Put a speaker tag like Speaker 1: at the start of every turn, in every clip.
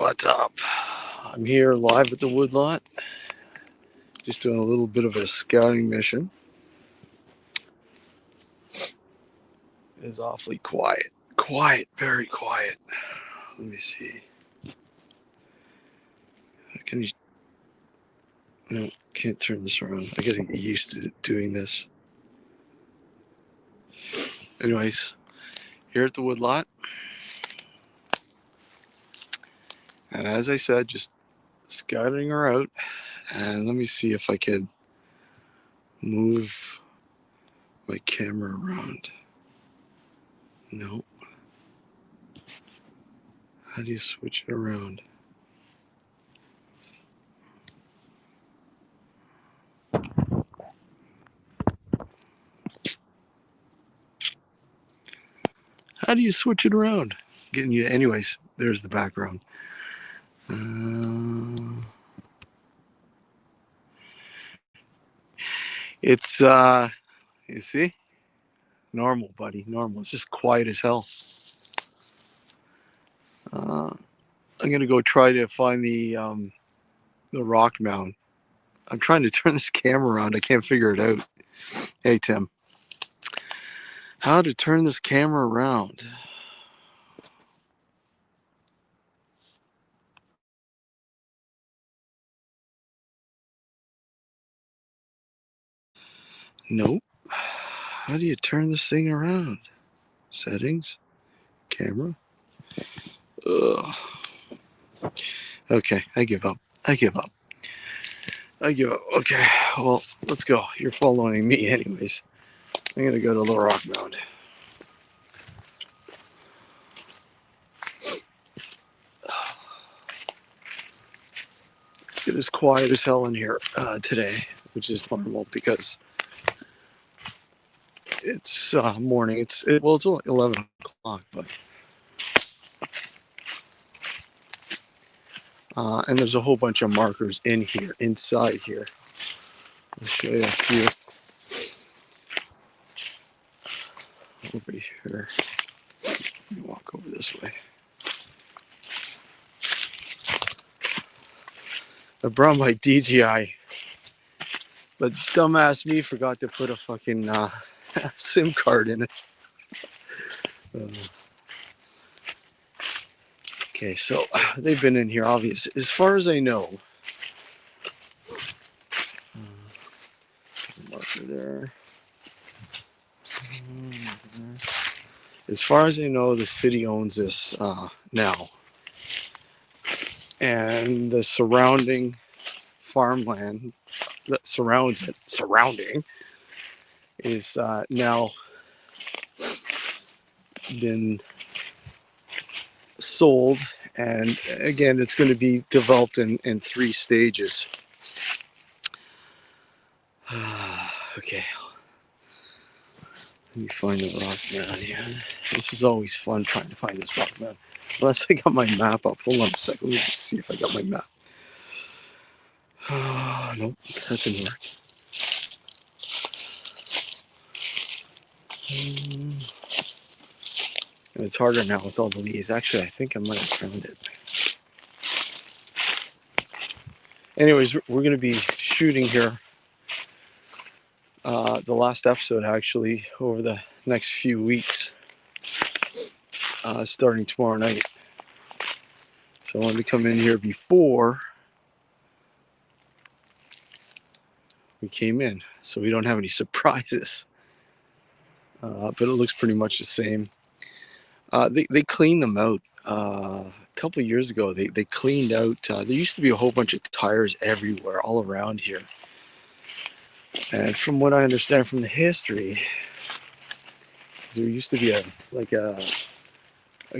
Speaker 1: What's up? I'm here live at the Woodlot, just doing a little bit of a scouting mission. It is awfully quiet. Quiet, very quiet. Let me see. Can you... No, can't turn this around. I gotta get used to doing this. Anyways, here at the Woodlot. And as I said, just scouting her out. And let me see if I could move my camera around. No. How do you switch it around? How do you switch it around? Getting you, anyways. There's the background. It's you see, normal, buddy, normal. It's just quiet as hell. I'm gonna go try to find the rock mound. I'm trying to turn this camera around. I can't figure it out. Hey Tim, how to turn this camera around? Nope. How do you turn this thing around? Settings, camera. Ugh. Okay, I give up. I give up. Okay, well, let's go. You're following me anyways. I'm gonna go to the rock mound. It is quiet as hell in here today, which is normal because it's morning. It's only 11 o'clock, but and there's a whole bunch of markers in here, inside here. I'll show you a few over here. Let me walk over this way. I brought my DJI, but dumbass me forgot to put a fucking SIM card in it. Okay, so they've been in here, obviously. As far as I know, marker there. As far as I know, the city owns this now, and the surrounding farmland that surrounds it, is now been sold, and again, it's going to be developed in 3 stages. Okay, let me find the rock mound here. This is always fun trying to find this rock mound. Unless I got my map up. Hold on a second. Let me just see if I got my map. Nope, that didn't work. And it's harder now with all the leaves. Actually, I think I might have found it. Anyways, we're going to be shooting here the last episode, actually, over the next few weeks, starting tomorrow night. So I wanted to come in here before we came in, so we don't have any surprises. But it looks pretty much the same. They cleaned them out a couple of years ago. They cleaned out. There used to be a whole bunch of tires everywhere, all around here. And from what I understand from the history, there used to be a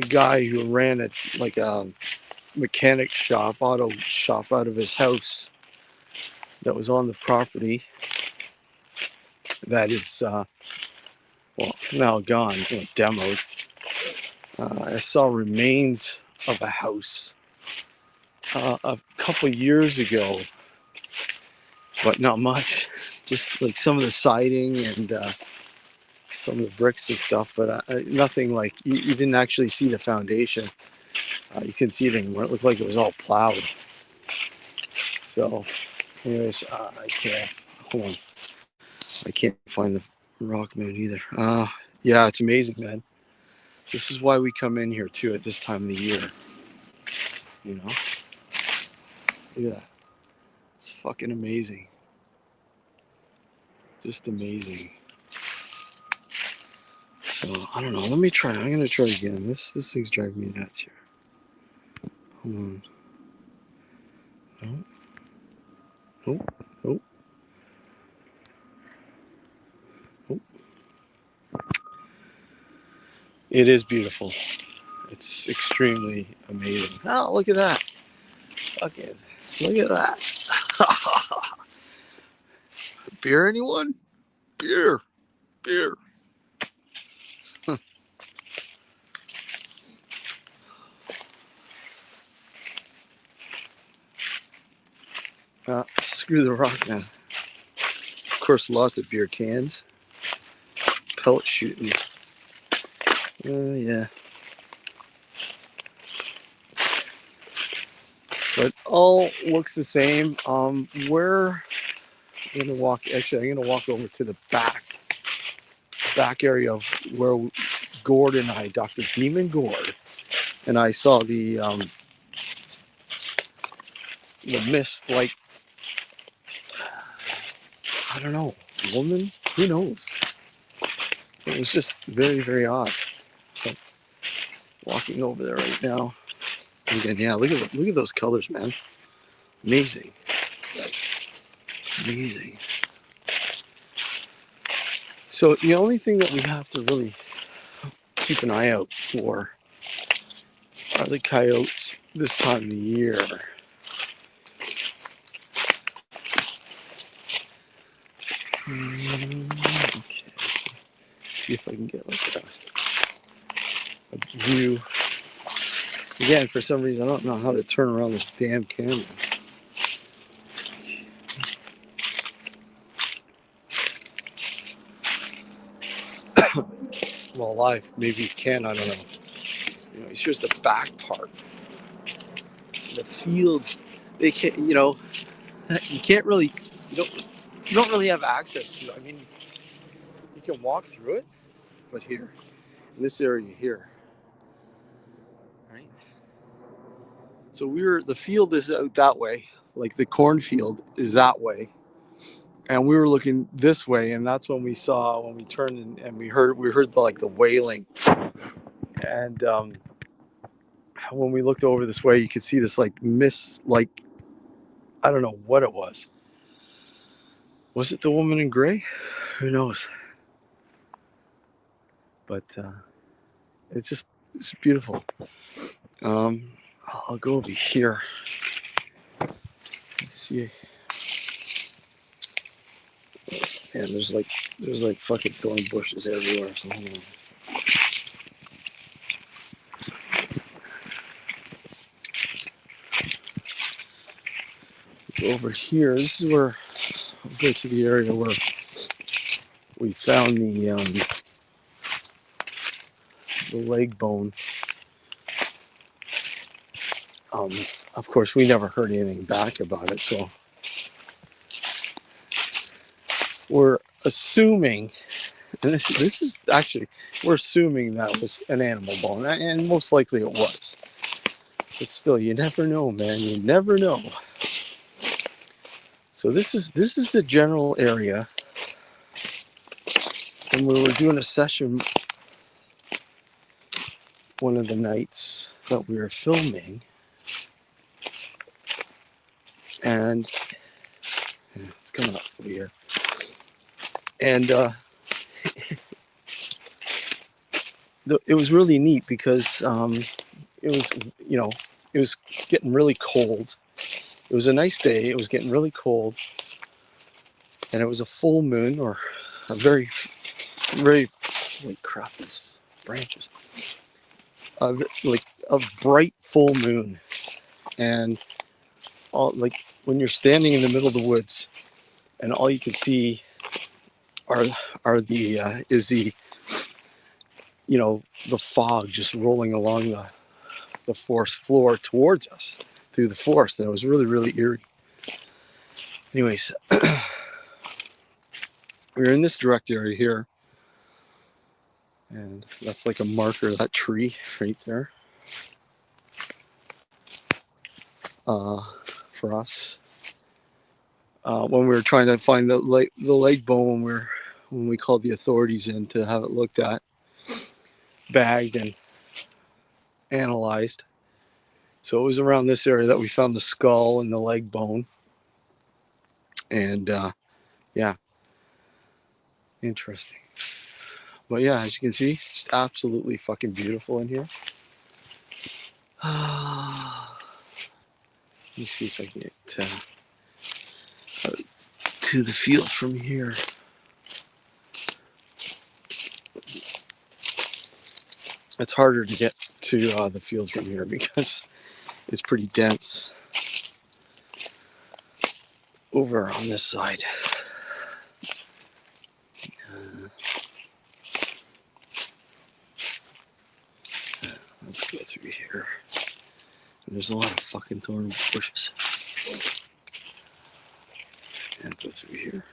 Speaker 1: guy who ran a mechanic shop, auto shop out of his house that was on the property. That is now gone, demoed. I saw remains of a house a couple years ago, but not much. Just like some of the siding and some of the bricks and stuff, but nothing like you didn't actually see the foundation. You couldn't see it anymore. It looked like it was all plowed. So, anyways, I can't. Hold on. I can't find the rock man either. Yeah, it's amazing, man. This is why we come in here too at this time of the year. You know, look at that. It's fucking amazing. Just amazing. So I don't know. Let me try. I'm gonna try again. This thing's driving me nuts here. Hold on. Nope. Nope. Nope. Nope. It is beautiful. It's extremely amazing. Oh, look at that. Fucking look at that. Beer, anyone? Beer. Beer. Screw the rock now. Of course, lots of beer cans. Pellet shooting. Yeah. But all looks the same. Where I'm gonna walk. Actually, I'm gonna walk over to the back area of where Gord and I, Dr. Demon Gord, and I saw the mist. Like, I don't know, woman. Who knows? It was just very, very odd. So, walking over there right now. Again, yeah. Look at those colors, man. Amazing. Amazing. So the only thing that we have to really keep an eye out for are the coyotes this time of the year. Okay. See if I can get like a view. Again, for some reason, I don't know how to turn around this damn camera. Well, live, maybe you can, I don't know. Anyways, here's the back part. The fields, they can't, you can't really, you don't really have access to it. I mean, you can walk through it, but here, in this area here, right? So the field is out that way, like the cornfield is that way. And we were looking this way, and that's when we turned and we heard the wailing. And when we looked over this way, you could see this like mist, like I don't know what it was. Was it the woman in gray? Who knows? But it's beautiful. I'll go over here. Let's see. And there's like fucking thorn bushes everywhere. So hold on. Over here, this is where I'll go to the area where we found the leg bone. Of course, we never heard anything back about it, so we're assuming, and this is actually, we're assuming that was an animal bone, and most likely it was. But still, you never know, man. You never know. So this is the general area, and we were doing a session one of the nights that we were filming, and it's coming up over here, and it was really neat because it was getting really cold. It was a nice day. It was getting really cold, and it was a full moon, or a very, very, holy crap, these branches. Like a bright full moon, and like when you're standing in the middle of the woods, and all you can see is the you know, the fog just rolling along the forest floor towards us through the forest. And it was really, really eerie. Anyways, we're in this direct area here. And that's like a marker of that tree right there. For us. When we were trying to find the leg bone, when we called the authorities in to have it looked at, bagged, and analyzed. So it was around this area that we found the skull and the leg bone. And yeah, interesting. But yeah, as you can see, it's absolutely fucking beautiful in here. Let me see if I can get to the field from here. It's harder to get to the field from here because it's pretty dense over on this side. Let's go through here. There's a lot of fucking thorn bushes. And go through here.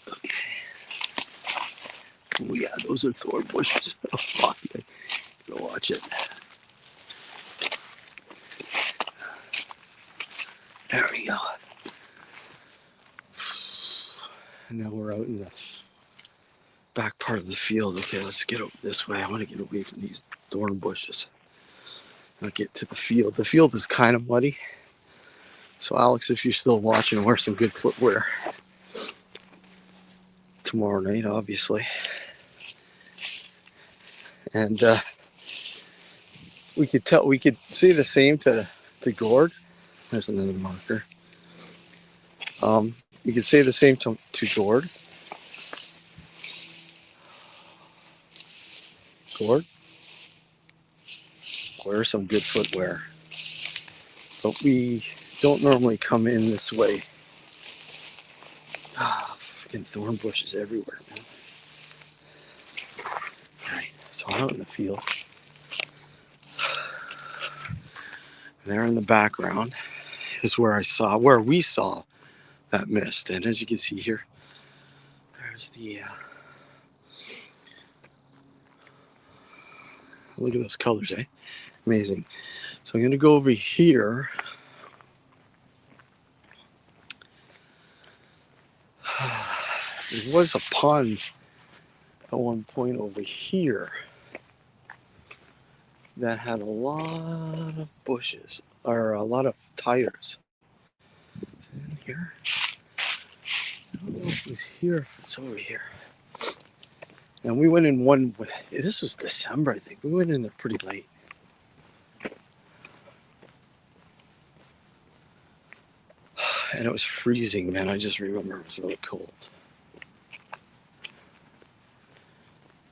Speaker 1: Okay. Oh yeah, those are thorn bushes. Oh fuck, I gotta watch it. There we go. And now we're out in the back part of the field. Okay, let's get over this way. I want to get away from these thorn bushes. I'll get to the field. The field is kind of muddy. So Alex, if you're still watching, wear some good footwear. Tomorrow night, obviously. And we could say the same to Gord. There's another marker. You could say the same to Gord. Gord, wear some good footwear. But we don't normally come in this way. Freaking thorn bushes everywhere, man. Alright, so I'm out in the field. And there in the background is where we saw that mist. And as you can see here, there's the look at those colors, eh? Amazing. So I'm gonna go over here. There was a pond at one point over here that had a lot of bushes, or a lot of tires. Is it in here? I don't know if it's here, if it's over here. And we went in this was December, I think. We went in there pretty late. And it was freezing, man. I just remember it was really cold.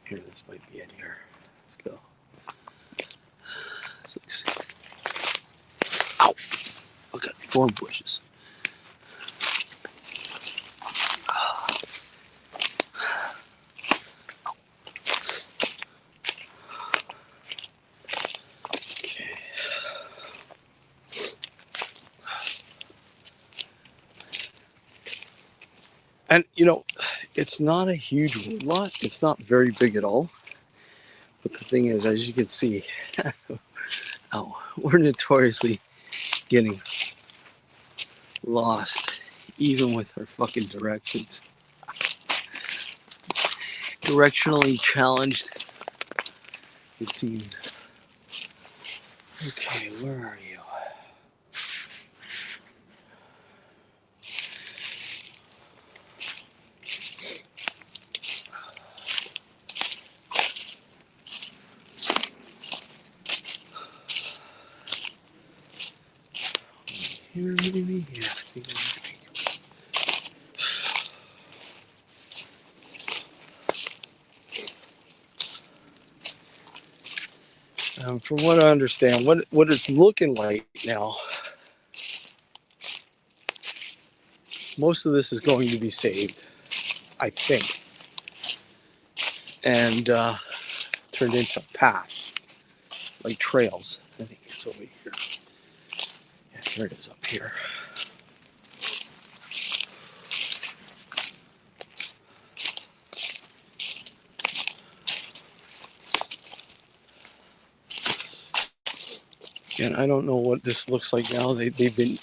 Speaker 1: Here, this might be in here. Let's go. Ow! I've got thorn bushes. Okay. And, you know, it's not a huge woodlot. It's not very big at all. But the thing is, as you can see, we're notoriously getting lost, even with our fucking directions. Directionally challenged, it seems. Okay, where are you? Here, maybe? Yeah, I think from what I understand, what it's looking like now most of this is going to be saved, I think, and turned into a path, like trails. I think it's over here. Yeah, here it is up here. And I don't know what this looks like now. They've been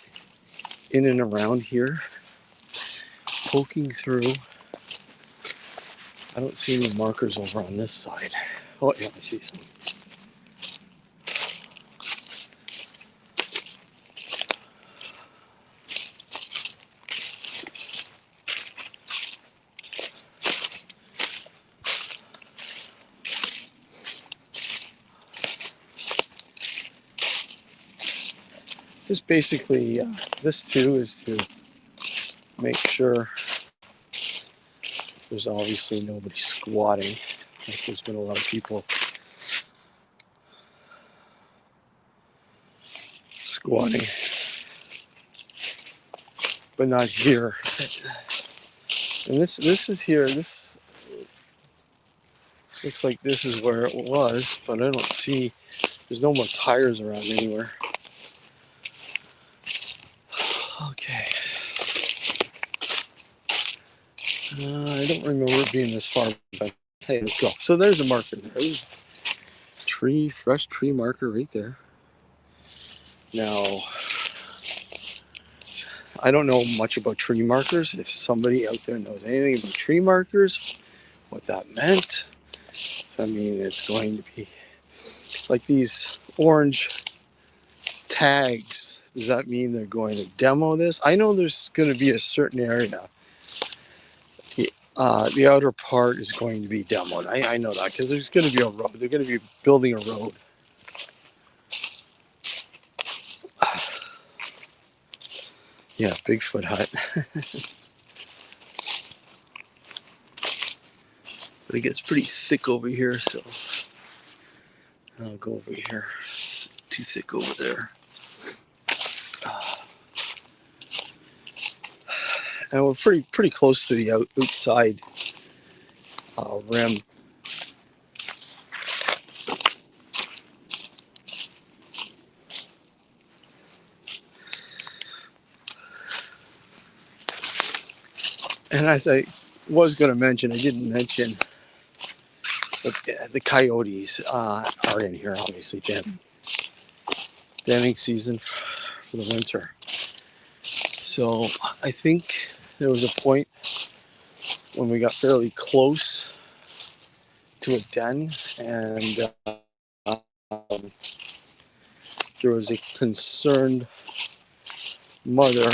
Speaker 1: in and around here, poking through. I don't see any markers over on this side. Oh yeah, I see some. Just basically, this too is to make sure there's obviously nobody squatting. Like there's been a lot of people squatting, but not here. And this is here. This looks like this is where it was, but I don't see. There's no more tires around anywhere. Okay. I don't remember it being this far, but hey, let's go. So there's a marker there. There's a tree, fresh tree marker right there. Now, I don't know much about tree markers. If somebody out there knows anything about tree markers, what that meant, does that mean it's going to be like these orange tags? Does that mean they're going to demo this? I know there's going to be a certain area. The outer part is going to be demoed. I know that because there's going to be a road. They're going to be building a road. Yeah, Bigfoot hut. But it gets pretty thick over here, so I'll go over here. It's too thick over there. And we're pretty close to the outside rim. And as I was going to mention, I didn't mention, but the coyotes are in here, obviously, damming season for the winter. So I think there was a point when we got fairly close to a den, and there was a concerned mother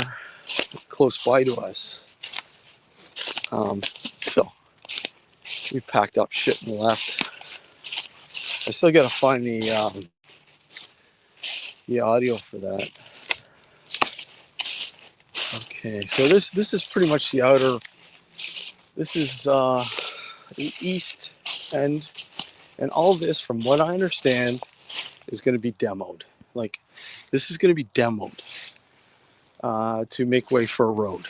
Speaker 1: close by to us. So we packed up shit and left. I still got to find the audio for that. Okay, so this is pretty much the outer. This is the east end, and all this, from what I understand, is going to be demoed. Like, this is going to be demoed to make way for a road.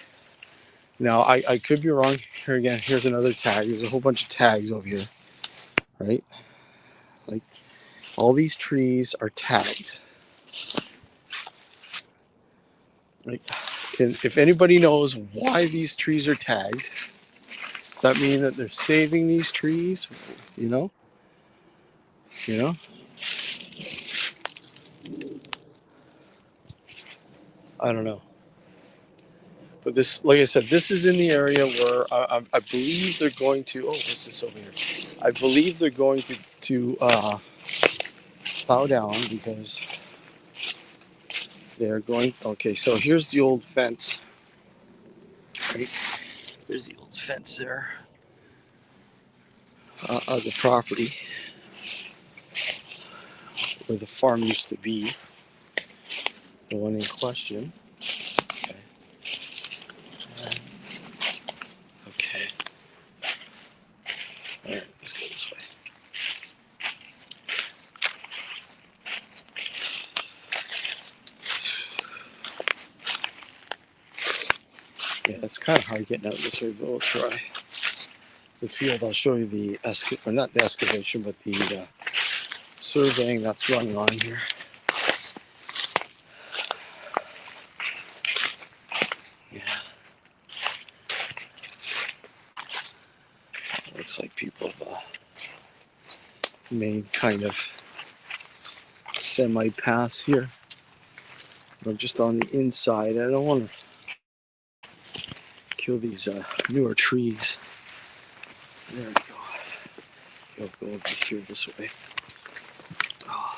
Speaker 1: Now, I could be wrong. Here again, here's another tag. There's a whole bunch of tags over here, right? Like, all these trees are tagged. Like, if anybody knows why these trees are tagged, does that mean that they're saving these trees? You know? I don't know. But this, like I said, this is in the area where I believe they're going to. Oh, what's this over here? I believe they're going to plow down because they're going. Okay, so here's the old fence. Right, there's the old fence there of the property where the farm used to be. The one in question. Okay. Okay. All right, let's go this way. Yeah, it's kind of hard getting out this way, but we'll try. The field, I'll show you the or not the excavation, but the surveying that's going on here. Yeah. Looks like people have made kind of semi-paths here. But just on the inside, I don't want to kill these newer trees. There we go. You'll go over here this way. Oh,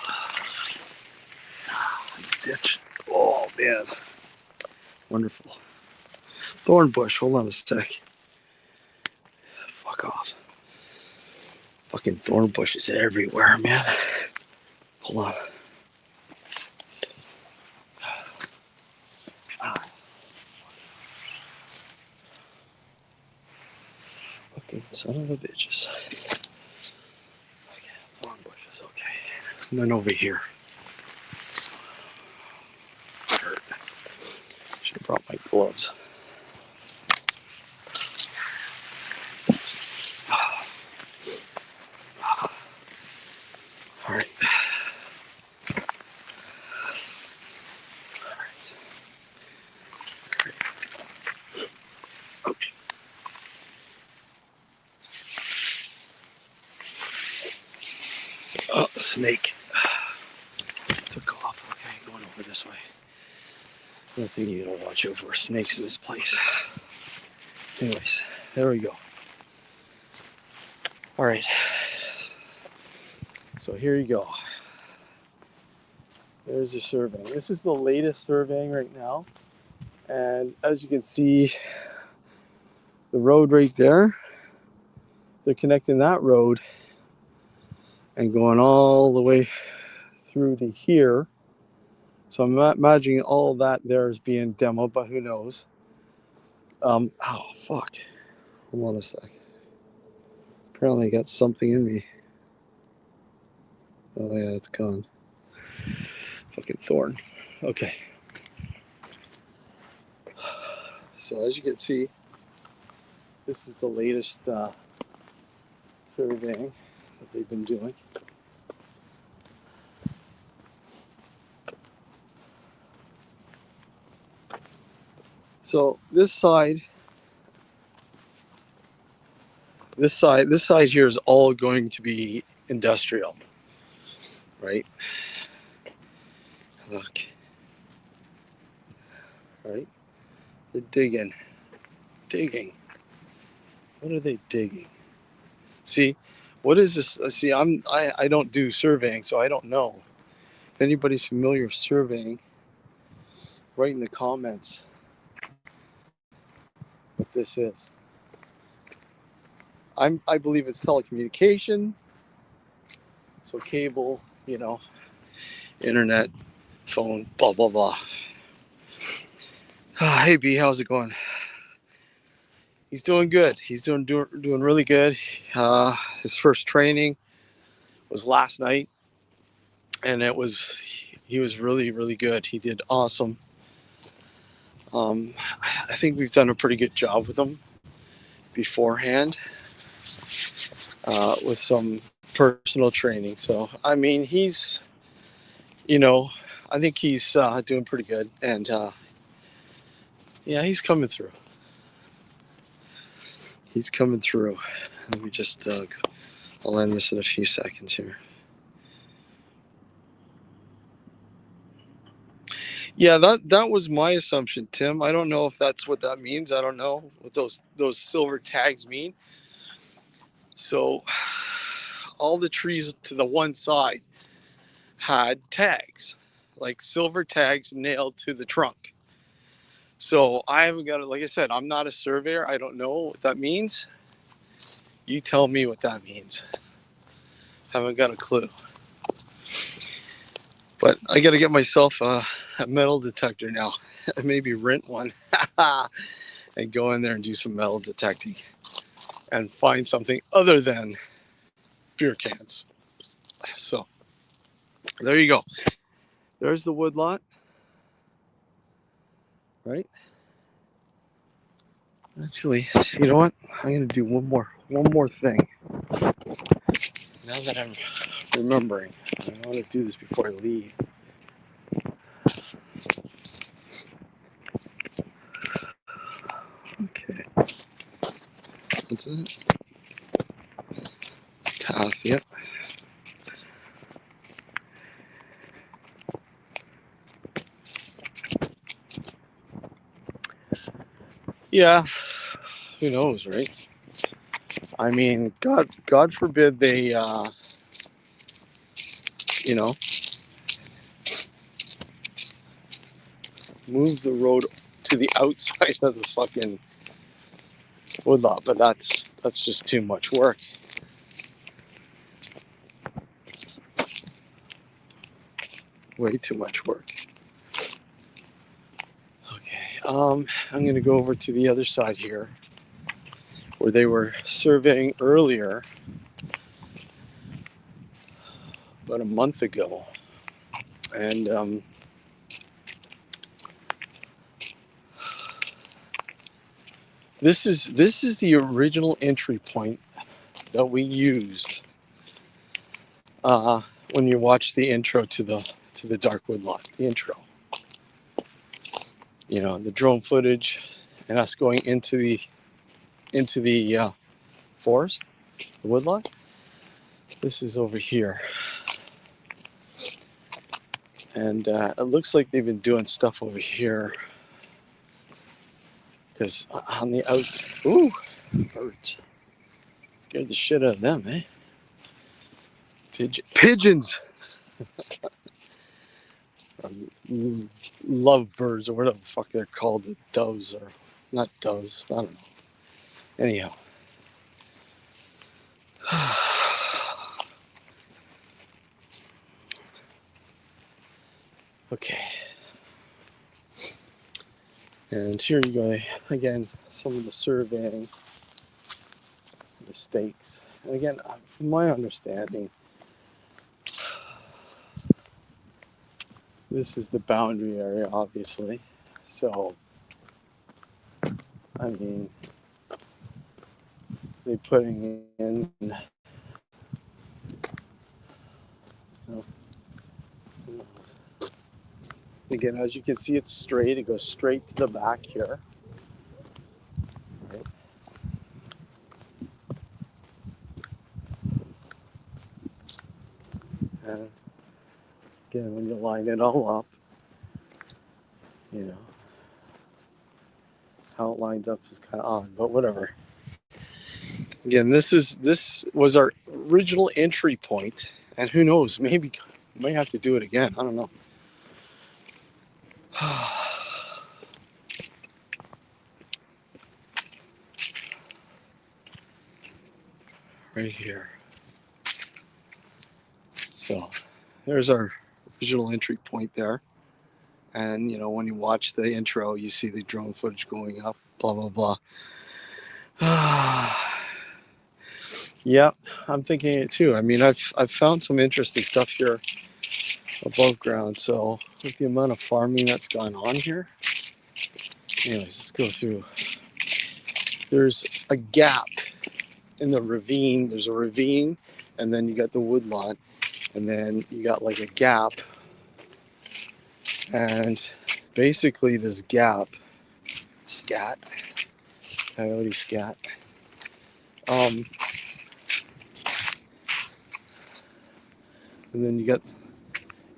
Speaker 1: ditch. Oh, man. Wonderful. Thorn bush. Hold on a sec. Fuck off. Fucking thorn bushes everywhere, man. Hold on. Fucking son of a bitches. Okay, thorn bushes, okay. And then over here. Hurt. Should have brought my gloves. All right. Okay. Oh, snake. Took off. Okay, going over this way. One thing you gotta watch out for snakes in this place. Anyways, there we go. All right. So here you go. There's the surveying. This is the latest surveying right now. And as you can see, the road right there, they're connecting that road and going all the way through to here. So I'm imagining all that there is being demoed, but who knows? Oh, fuck. Hold on a sec. Apparently I got something in me. Oh, yeah, it's gone. Fucking thorn. Okay. So as you can see, this is the latest surveying that they've been doing. So this side here is all going to be industrial, right? Look, right? They're digging. What are they digging? See, what is this? See, I don't do surveying, so I don't know. If anybody's familiar with surveying, write in the comments what this is. I believe it's telecommunication, so cable, internet, phone, blah blah blah. Hey B, how's it going? He's doing good. He's doing really good. His first training was last night, and he was really good. He did awesome. I think we've done a pretty good job with him beforehand with some personal training. So I mean, he's, I think he's doing pretty good, and yeah, he's coming through. He's coming through. Let me just, I'll end this in a few seconds here. Yeah, that was my assumption, Tim. I don't know if that's what that means. I don't know what those silver tags mean. So all the trees to the one side had tags, like silver tags nailed to the trunk. So I haven't got it. Like I said, I'm not a surveyor. I don't know what that means. You tell me what that means. Haven't got a clue. But I got to get myself a metal detector now. Maybe rent one and go in there and do some metal detecting and find something other than beer cans. So there you go. There's the woodlot, right? Actually, you know what? I'm gonna do one more thing. Now that I'm remembering, I want to do this before I leave. Okay. What's it? Taff, yep. Yeah, who knows, right? I mean, God forbid they, you know, move the road to the outside of the fucking woodlot, but that's just too much work. Way too much work. Okay, I'm gonna go over to the other side here, where they were surveying earlier, about a month ago, and this is the original entry point that we used when you watch the intro to the Dark Woodlot. The intro, you know, the drone footage, and us going into the forest, the woodlot. This is over here, and it looks like they've been doing stuff over here because on the outs. Ooh, birds! Scared the shit out of them, eh? Pigeons. Love birds or whatever the fuck they're called, the doves or not doves, I don't know. Anyhow. Okay. And here you go again, some of the surveying mistakes. And again, from my understanding, this is the boundary area, obviously. So, I mean, they're putting in, you know, again, as you can see, it's straight. It goes straight to the back here. Right? And again, when you line it all up, you know, how it lines up is kind of odd, but whatever. Again, this was our original entry point, and who knows, maybe we might have to do it again. I don't know. Right here. So there's our original entry point there. And you know, when you watch the intro, you see the drone footage going up, blah blah blah. Yeah, I'm thinking it too. I mean, I've found some interesting stuff here above ground. So with the amount of farming that's gone on here, anyways, let's go through. There's a gap in the ravine. There's a ravine, and then you got the woodlot, and then you got like a gap, and basically this gap, scat, coyote scat. And then you got,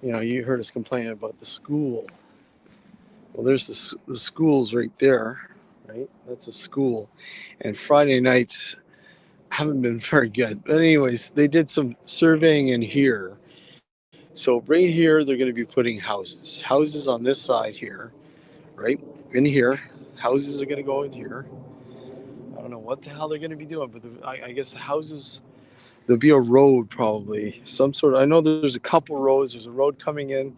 Speaker 1: you know, you heard us complaining about the school. Well, there's the schools right there, right? That's a school, and Friday nights haven't been very good. But anyways, they did some surveying in here. So right here, they're going to be putting houses. Houses on this side here, right? In here, houses are going to go in here. I don't know what the hell they're going to be doing, but I guess the houses, there'll be a road probably, some sort of. I know there's a couple roads. There's a road coming in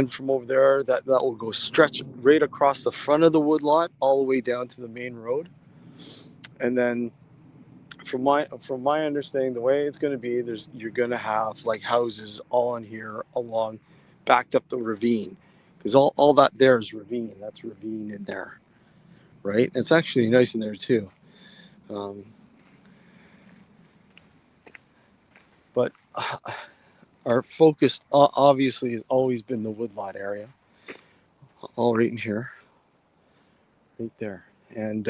Speaker 1: from over there that will go stretch right across the front of the woodlot all the way down to the main road. And then from my understanding, the way it's going to be, you're going to have like houses all in here along, backed up the ravine, because all that there is ravine. That's ravine in there, right? It's actually nice in there too. Um, but our focus obviously has always been the Woodlot area, all right in here, right there. And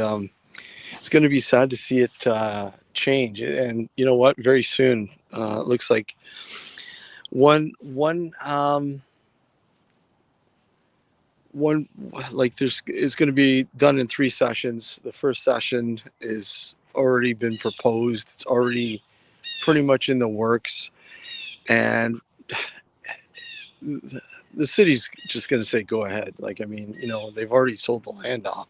Speaker 1: it's going to be sad to see it change. And you know what? Very soon, it looks like one like there's it's going to be done in 3 sessions. The first session is already been proposed. It's already pretty much in the works, and the city's just going to say go ahead. Like, I mean, they've already sold the land off,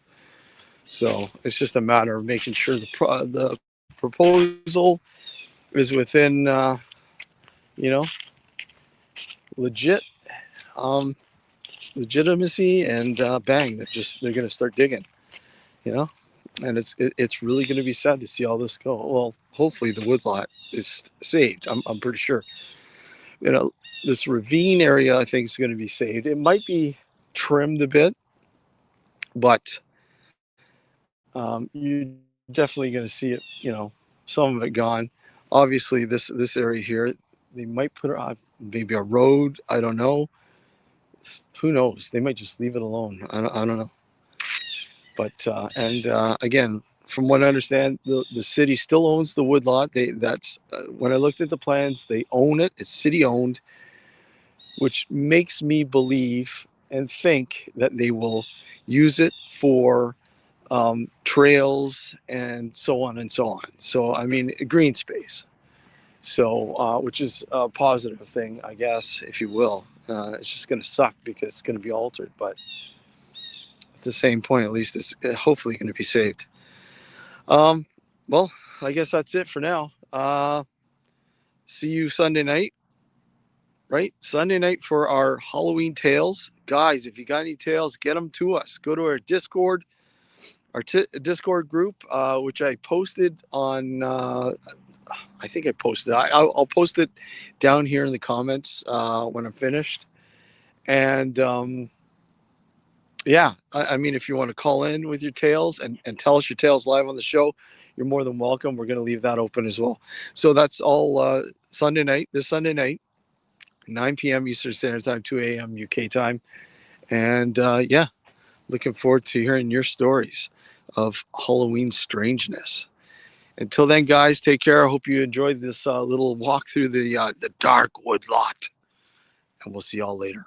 Speaker 1: so it's just a matter of making sure the proposal is within you know legit um, legitimacy, and bang, they're going to start digging. You know, and it's really going to be sad to see all this go. Well, hopefully the woodlot is saved. I'm pretty sure. You know, this ravine area I think is going to be saved. It might be trimmed a bit, but you're definitely going to see it. Some of it gone. Obviously, this area here, they might put maybe a road. I don't know. Who knows? They might just leave it alone. I don't know. But and again, from what I understand, the city still owns the woodlot. That's when I looked at the plans, they own it. It's city owned, which makes me believe and think that they will use it for trails and so on and so on. So I mean, green space. So which is a positive thing, I guess, if you will. It's just going to suck because it's going to be altered, but at the same point, at least it's hopefully going to be saved. Um, well, I guess that's it for now. See you Sunday night, right? Sunday night for our Halloween tales. Guys, if you got any tales, get them to us. Go to our Discord, Discord group, which I posted on, I think I posted. I'll post it down here in the comments when I'm finished. And yeah, I mean, if you want to call in with your tales and tell us your tales live on the show, you're more than welcome. We're going to leave that open as well. So that's all this Sunday night, 9 p.m. Eastern Standard Time, 2 a.m. UK time. And yeah, looking forward to hearing your stories of Halloween strangeness. Until then, guys, take care. I hope you enjoyed this little walk through the dark woodlot. And we'll see y'all later.